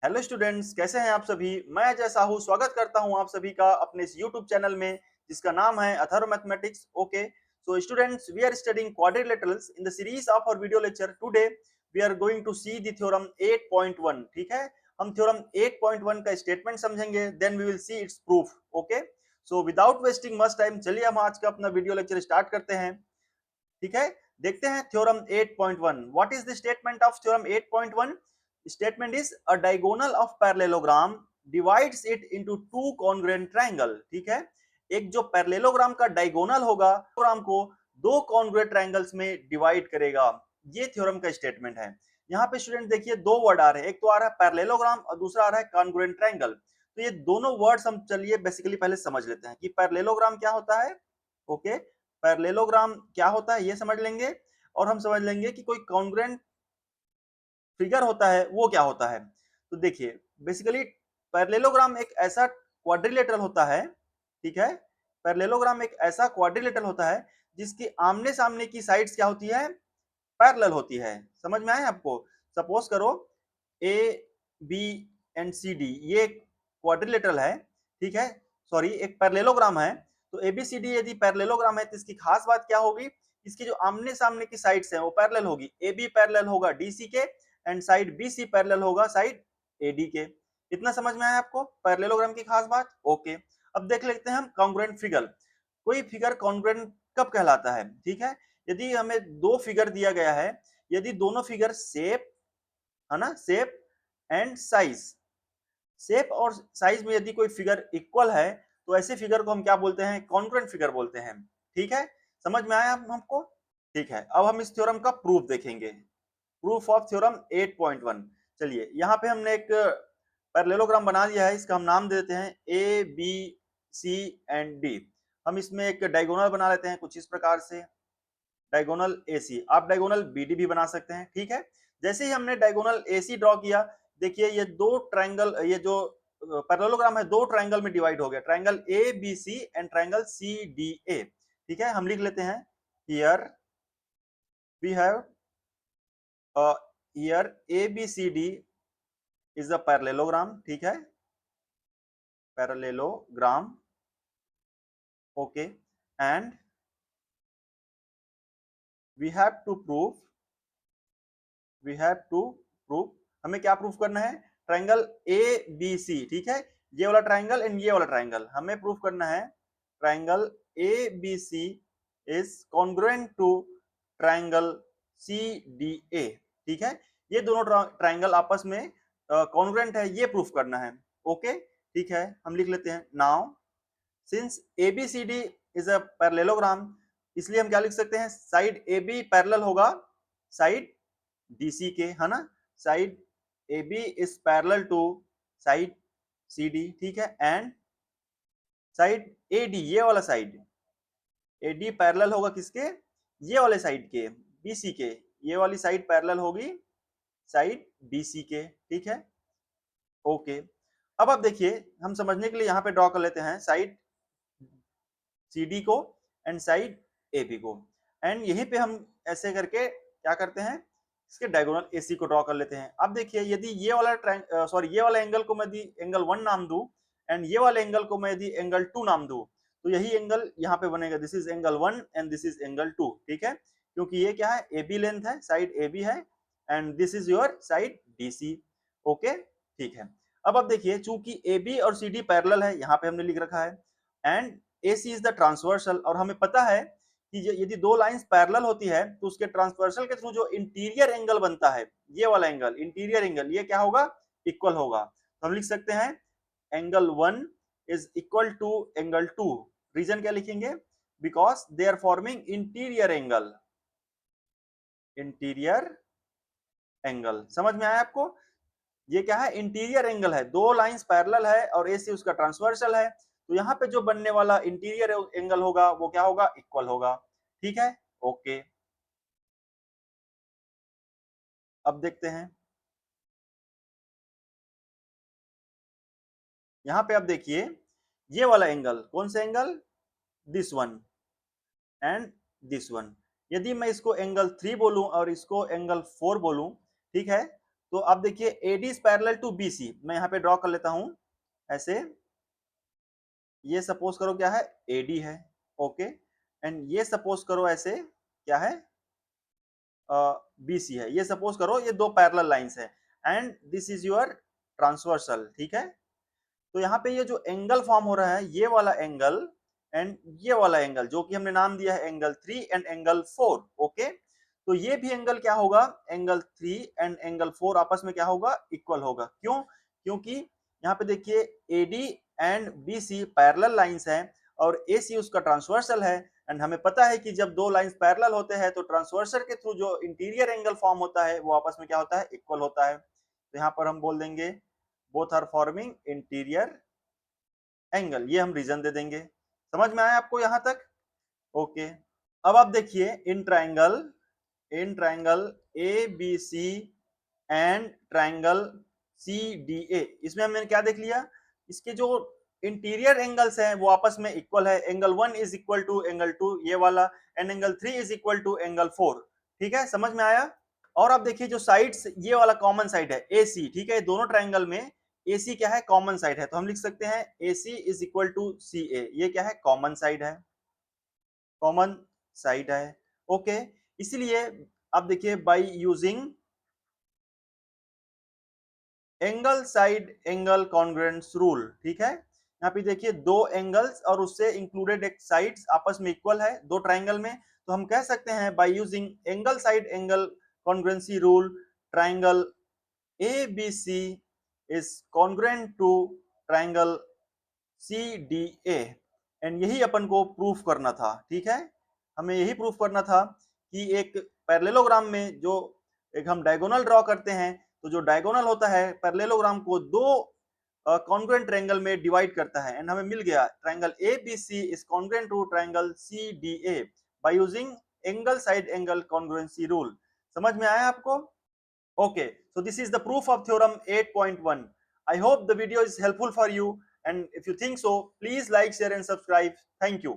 Hello students, कैसे हैं आप सभी। मैं अजय साहू स्वागत करता हूं आप सभी का अपने इस यूट्यूब चैनल में जिसका नाम है Atharva mathematics. Okay, so students, we are studying quadrilaterals in the series of our video lecture. Today we are going to see the theorem 8.1। ठीक है, हम थ्योरम 8.1 का स्टेटमेंट समझेंगे, then we will see its proof. Okay, so without wasting much time, चलिए हम आज का अपना वीडियो लेक्चर स्टार्ट करते हैं। ठीक है, देखते हैं theorem 8.1। What is the statement of theorem 8.1? Statement is a diagonal of parallelogram divides it into two congruent triangle. ठीक है, एक जो पैरेललोग्राम का डायगोनल होगा, प्रोग्राम को दो कॉन्ग्रुएंट ट्रायंगल्स में डिवाइड करेगा। ये थ्योरम का स्टेटमेंट है। यहाँ पे स्टूडेंट देखिए दो वर्ड आ रहे हैं, एक तो आ रहा है पैरेललोग्राम और दूसरा आ रहा है कॉन्ग्रुएंट ट्रायंगल। तो ये दोनों वर्ड्स हम चलिए बेसिकली पहले समझ लेते हैं कि पैरेललोग्राम क्या होता है। ओके, पैरेललोग्राम क्या होता है ये समझ लेंगे और हम समझ लेंगे कि कोई कॉन्ग्रुएंट फिगर होता है वो क्या होता है। तो देखिए बेसिकली पैरेललोग्राम एक ऐसा क्वाड्रिलेटरल होता है। ठीक है, पैरेललोग्राम एक ऐसा क्वाड्रिलेटरल होता है जिसकी आमने सामने की साइड्स क्या होती है, पैरेलल होती है। समझ में आया आपको। सपोज करो A B and C D ये एक क्वाड्रिलेटरल है। ठीक है, सॉरी एक पैरेललोग्राम है। तो एबीसीडी यदि पैरेललोग्राम है तो इसकी खास बात क्या होगी, इसकी जो आमने सामने की साइड्स हैं वो पैरेलल होगी। ए बी पैरेलल होगा डीसी के and side B C parallel होगा साइड एडी के। इतना समझ में आया आपको पैरेललोग्राम की खास बात। ओके, अब देख लेते हैं हम कॉन्ग्रुएंट फिगर। कोई फिगर कॉन्ग्रुएंट कब कहलाता है। ठीक है, यदि हमें दो फिगर दिया गया है, यदि दोनों फिगर शेप है ना, शेप एंड साइज, शेप और साइज में यदि कोई फिगर इक्वल है तो ऐसे फिगर को हम क्या बोलते हैं, कॉन्ग्रुएंट फिगर बोलते हैं। ठीक है, समझ में आया हमको। ठीक है, अब हम इस थ्योरम का प्रूफ देखेंगे। Proof of theorem 8.1। चलिए यहाँ पे हमने एक पैरेललोग्राम बना दिया है, इसका हम नाम दे देते हैं A B C and D. हम इसमें एक डायगोनल बना लेते हैं कुछ इस प्रकार से, डायगोनल एसी। आप डायगोनल बीडी भी बना सकते हैं। ठीक है, जैसे ही हमने डायगोनल एसी ड्रॉ किया, देखिए ये दो ट्रायंगल, ये जो पैरेललोग्राम है दो ट्रायंगल में डिवाइड हो गया, triangle A B C and triangle C D A. ठीक है, हम लिख लेते हैं here we have here A B C D is a parallelogram. ठीक है, parallelogram. Okay, and we have to prove, we have to prove, हमें क्या प्रूफ करना है, ट्रायंगल ए बी सी। ठीक है, ये वाला ट्रायंगल एंड ये वाला ट्रायंगल हमें प्रूफ करना है, triangle A B C is congruent to triangle C D A. ठीक है, ये दोनों ट्रायंगल आपस में कॉन्ग्रुएंट है, ये प्रूफ करना है। ओके, ठीक है, हम लिख लेते हैं now since A B C D is a parallelogram, इसलिए हम क्या लिख सकते हैं, साइड ए बी पैरेलल होगा साइड डीसी के, है ना। Side A B is parallel to side C D. ठीक है, एंड साइड ए डी, ये वाला साइड ए डी पैरेलल होगा किसके, ये वाले साइड के, बीसी के। ये वाली साइड पैरेलल होगी साइड बीसी के। ठीक है, ओके। अब आप देखिए हम समझने के लिए यहाँ पे ड्रॉ कर लेते हैं साइड सी डी को एंड साइड ए बी को, एंड यहीं पे हम ऐसे करके क्या करते हैं, इसके डायगोनल एसी को ड्रॉ कर लेते हैं। अब देखिए यदि ये वाला सॉरी ये वाला एंगल को मैं यदि एंगल 1 नाम दूं एंड ये वाले एंगल को मैं यदि एंगल 2 नाम दूं, तो यही एंगल यहाँ पे बनेगा, this is angle 1 and this is angle 2। ठीक है, क्योंकि ये क्या है, ए बी लेंथ है, साइड ए बी है and this is your side D C. Okay, ठीक है। अब आप देखिए चूंकि ए बी और सी डी पैरेलल है, यहाँ पे हमने लिख रखा है, and AC is the transversal, और हमें पता है कि यदि दो लाइंस पैरेलल होती है तो उसके ट्रांसवर्सल के थ्रू जो इंटीरियर एंगल बनता है, ये वाला एंगल इंटीरियर एंगल, ये क्या होगा, इक्वल होगा। तो हम लिख सकते हैं angle 1 is equal to angle 2। Reason क्या लिखेंगे, because they are forming interior angle, interior angle. समझ में आया आपको, ये क्या है, इंटीरियर एंगल है, दो लाइंस पैरेलल है और AC उसका ट्रांसवर्सल है, तो यहाँ पे जो बनने वाला इंटीरियर एंगल होगा वो क्या होगा, इक्वल होगा। ठीक है, ओके। अब देखते हैं यहाँ पे, आप देखिए ये वाला एंगल, कौन सा angle, this one and this one. यदि मैं इसको एंगल 3 बोलूं और इसको एंगल 4 बोलूं, ठीक है, तो आप देखिए AD is parallel to BC, मैं यहाँ पे ड्रॉ कर लेता हूं ऐसे। ये सपोज करो क्या है, AD है, ओके। एंड ये सपोज करो ऐसे क्या है, BC है। ये सपोज करो ये दो पैरेलल लाइंस है and this is your transversal, ठीक है। तो यहाँ पे ये जो एंगल फॉर्म हो रहा है, ये वाला एंगल एंड ये वाला एंगल, जो कि हमने नाम दिया है एंगल 3 एंड एंगल 4, ओके। तो ये भी एंगल क्या होगा, एंगल 3 एंड एंगल 4 आपस में क्या होगा, इक्वल होगा। क्यों? क्योंकि यहाँ पे देखिए AD and BC parallel lines हैं और AC उसका ट्रांसवर्सल है। एंड हमें पता है कि जब दो लाइंस पैरेलल होते हैं तो ट्रांसवर्सल के थ्रू जो इंटीरियर एंगल फॉर्म होता है वो आपस में क्या होता है, इक्वल होता है। तो यहाँ पर हम बोल देंगे both are forming interior angle, ये हम रीजन दे देंगे। समझ में आया आपको यहां तक? ओके। अब आप देखिए in triangle ABC and triangle CDA, इसमें हमने क्या देख लिया, इसके जो इंटीरियर एंगल्स हैं वो आपस में इक्वल है। Angle 1 is equal to angle 2 ये वाला, and angle 3 is equal to angle 4, ठीक है, समझ में आया। और आप देखिए जो साइड्स, ये वाला कॉमन साइड है AC, ठीक है, दोनों ट्राइंगल में AC क्या है, कॉमन साइड है। तो हम लिख सकते हैं AC is equal to CA, ये क्या है, कॉमन साइड है, कॉमन साइड है, ओके। इसलिए आप देखिए by using angle side angle congruence rule, ठीक है, यहाँ पे देखिए दो एंगल्स और उससे इंक्लूडेड एक साइड्स आपस में इक्वल है दो ट्राइंगल में, तो हम कह सकते हैं bye using angle side angle congruency rule, triangle ABC is congruent to triangle CDA। And यही अपन को प्रूफ करना था, ठीक है, हमें यही प्रूफ करना था कि एक पैरेललोग्राम में जो एक हम डायगोनल ड्रॉ करते हैं, तो जो डायगोनल होता है पैरेललोग्राम को दो कॉन्ग्रुएंट ट्रायंगल में डिवाइड करता है। एंड हमें मिल गया triangle ABC is congruent to triangle CDA by using angle side angle congruency rule. समझ में आया आपको? Okay, so this is the proof of theorem 8.1. I hope the video is helpful for you, and if you think so, please like, share and subscribe. Thank you.